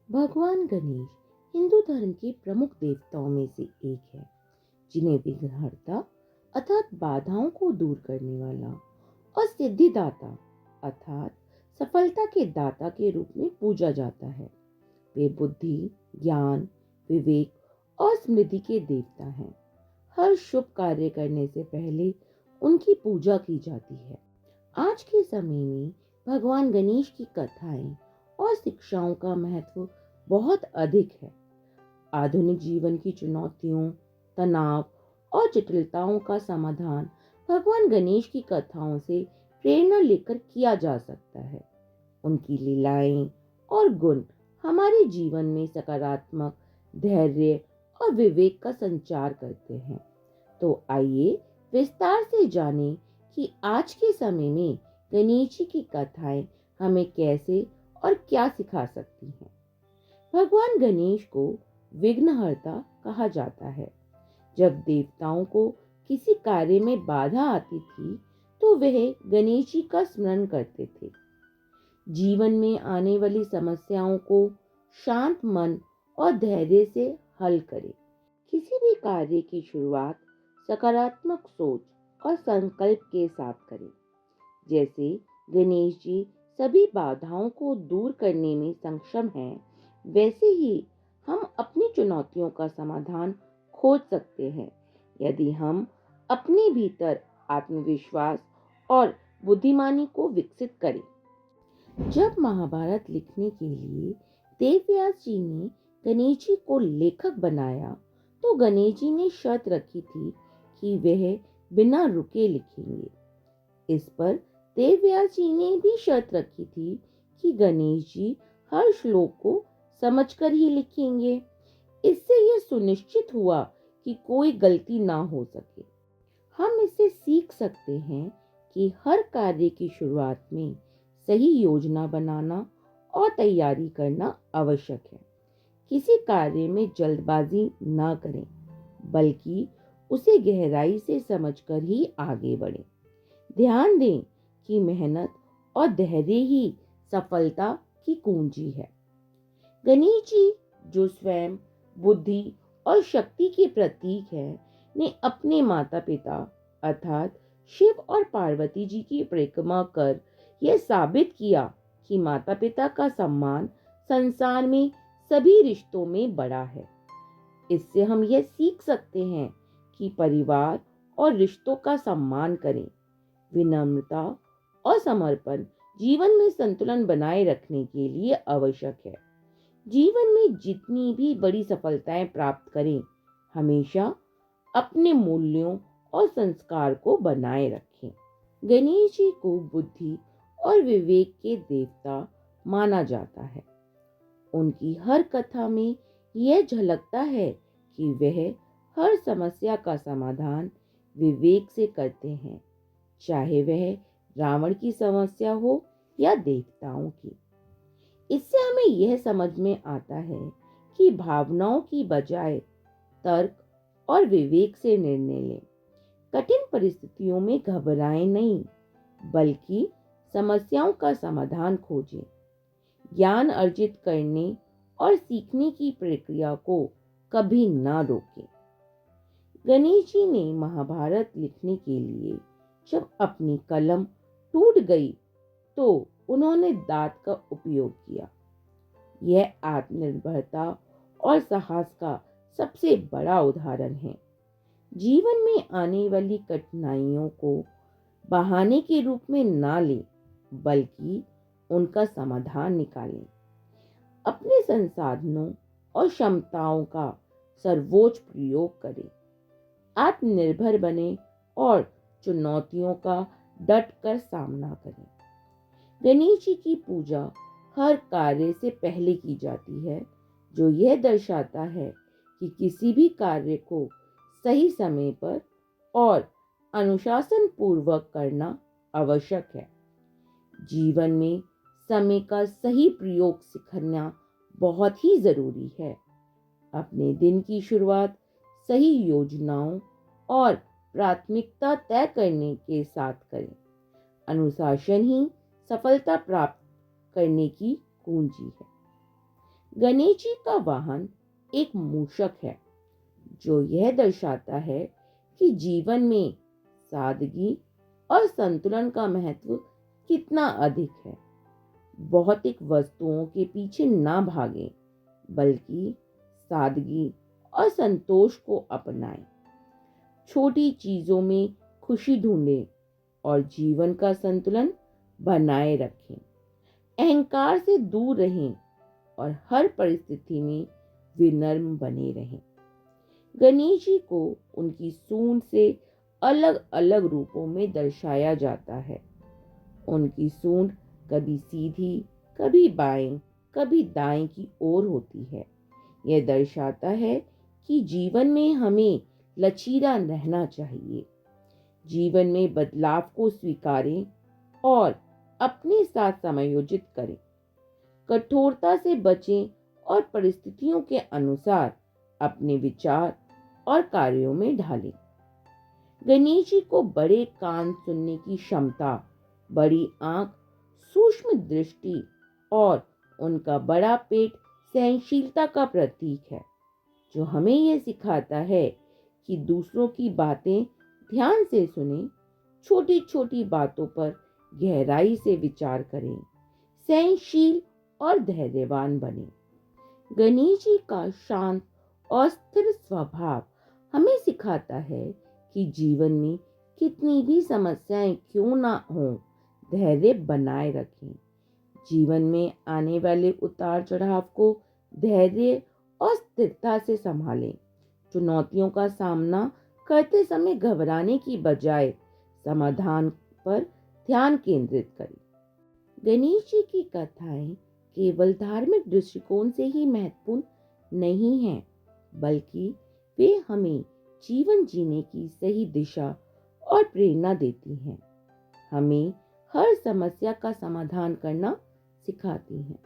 भगवान गणेश हिंदू धर्म के प्रमुख देवताओं में से एक है, जिन्हें विघ्नहर्ता अर्थात बाधाओं को दूर करने वाला और सिद्धिदाता अर्थात सफलता के दाता के रूप में पूजा जाता है। वे बुद्धि, ज्ञान, विवेक और स्मृति के देवता हैं। हर शुभ कार्य करने से पहले उनकी पूजा की जाती है। आज के समय में भगवान गणेश की कथाएं और शिक्षाओं का महत्व बहुत अधिक है। आधुनिक जीवन की चुनौतियों, तनाव और जटिलताओं का समाधान भगवान गणेश की कथाओं से प्रेरणा लेकर किया जा सकता है। उनकी लीलाएं और गुण हमारे जीवन में सकारात्मक, धैर्य और विवेक का संचार करते हैं। तो आइए विस्तार से जानें कि आज के समय में गणेश जी की कथाएं हमें कैसे और क्या सिखा सकती हैं। भगवान गणेश को विघ्नहर्ता कहा जाता है। जब देवताओं को किसी कार्य में बाधा आती थी, तो वह गणेश जी का स्मरण करते थे। जीवन में आने वाली समस्याओं को शांत मन और धैर्य से हल करें। किसी भी कार्य की शुरुआत सकारात्मक सोच और संकल्प के साथ करें। जैसे गणेश जी सभी बाधाओं को दूर करने में सक्षम हैं, वैसे ही हम अपनी चुनौतियों का समाधान खोज सकते हैं, यदि हम अपने भीतर आत्मविश्वास और बुद्धिमानी को विकसित करें। जब महाभारत लिखने के लिए देवव्यास जी ने गणेश जी को लेखक बनाया, तो गणेश जी ने शर्त रखी थी कि वह बिना रुके लिखेंगे। इस पर देवव्यास जी ने भी शर्त रखी थी कि गणेश जी हर श्लोक को समझकर ही लिखेंगे। इससे यह सुनिश्चित हुआ कि कोई गलती ना हो सके। हम इससे सीख सकते हैं कि हर कार्य की शुरुआत में सही योजना बनाना और तैयारी करना आवश्यक है। किसी कार्य में जल्दबाजी ना करें, बल्कि उसे गहराई से समझकर ही आगे बढ़ें। ध्यान दें कि मेहनत और धैर्य ही सफलता की कुंजी है। गणेश जी, जो स्वयं बुद्धि और शक्ति के प्रतीक है, ने अपने माता पिता अर्थात शिव और पार्वती जी की परिक्रमा कर यह साबित किया कि माता पिता का सम्मान संसार में सभी रिश्तों में बड़ा है। इससे हम यह सीख सकते हैं कि परिवार और रिश्तों का सम्मान करें। विनम्रता और समर्पण जीवन में संतुलन बनाए रखने के लिए आवश्यक है। जीवन में जितनी भी बड़ी सफलताएं प्राप्त करें, हमेशा अपने मूल्यों और संस्कार को बनाए रखें। गणेश जी को बुद्धि और विवेक के देवता माना जाता है। उनकी हर कथा में यह झलकता है कि वह हर समस्या का समाधान विवेक से करते हैं, चाहे वह रावण की समस्या हो या देवताओं की। इससे हमें यह समझ में आता है कि भावनाओं की बजाय तर्क और विवेक से निर्णय लें। कठिन परिस्थितियों में घबराएं नहीं, बल्कि समस्याओं का समाधान खोजें। ज्ञान अर्जित करने और सीखने की प्रक्रिया को कभी ना रोकें। गणेश जी ने महाभारत लिखने के लिए जब अपनी कलम टूट गई, तो उन्होंने दांत का उपयोग किया। यह आत्मनिर्भरता और साहस का सबसे बड़ा उदाहरण है। जीवन में आने वाली कठिनाइयों को बहाने के रूप में ना लें, बल्कि उनका समाधान निकालें। अपने संसाधनों और क्षमताओं का सर्वोच्च प्रयोग करें। आत्मनिर्भर बने और चुनौतियों का डट कर सामना करें। गणेश जी की पूजा हर कार्य से पहले की जाती है, जो यह दर्शाता है कि किसी भी कार्य को सही समय पर और अनुशासन पूर्वक करना आवश्यक है। जीवन में समय का सही प्रयोग सीखना बहुत ही जरूरी है। अपने दिन की शुरुआत सही योजनाओं और प्राथमिकता तय करने के साथ करें। अनुशासन ही सफलता प्राप्त करने की कुंजी है। गणेश जी का वाहन एक मूषक है, जो यह दर्शाता है कि जीवन में सादगी और संतुलन का महत्व कितना अधिक है। भौतिक वस्तुओं के पीछे ना भागें, बल्कि सादगी और संतोष को अपनाएं। छोटी चीजों में खुशी ढूंढें और जीवन का संतुलन बनाए रखें। अहंकार से दूर रहें और हर परिस्थिति में विनम्र बने रहें। गणेश जी को उनकी सूंड से अलग अलग रूपों में दर्शाया जाता है। उनकी सूंड कभी सीधी, कभी बाएं, कभी दाएं की ओर होती है। यह दर्शाता है कि जीवन में हमें लचीला रहना चाहिए। जीवन में बदलाव को स्वीकारें और अपने साथ समायोजित करें। कठोरता से बचें और परिस्थितियों के अनुसार अपने विचार और कार्यों में ढालें। गणेश जी को बड़े कान सुनने की क्षमता, बड़ी आंख, सूक्ष्म दृष्टि और उनका बड़ा पेट सहनशीलता का प्रतीक है, जो हमें यह सिखाता है कि दूसरों की बातें ध्यान से सुनें, छोटी छोटी बातों पर गहराई से विचार करें, सहनशील और धैर्यवान बने। गणेश जी का शांत और स्थिर स्वभाव हमें सिखाता है कि जीवन में कितनी भी समस्याएं क्यों ना हों, धैर्य बनाए रखें। जीवन में आने वाले उतार चढ़ाव को धैर्य और स्थिरता से संभालें। चुनौतियों का सामना करते समय घबराने की बजाय समाधान पर ध्यान केंद्रित करें। गणेश जी की कथाएं केवल धार्मिक दृष्टिकोण से ही महत्वपूर्ण नहीं हैं, बल्कि वे हमें जीवन जीने की सही दिशा और प्रेरणा देती हैं। हमें हर समस्या का समाधान करना सिखाती हैं।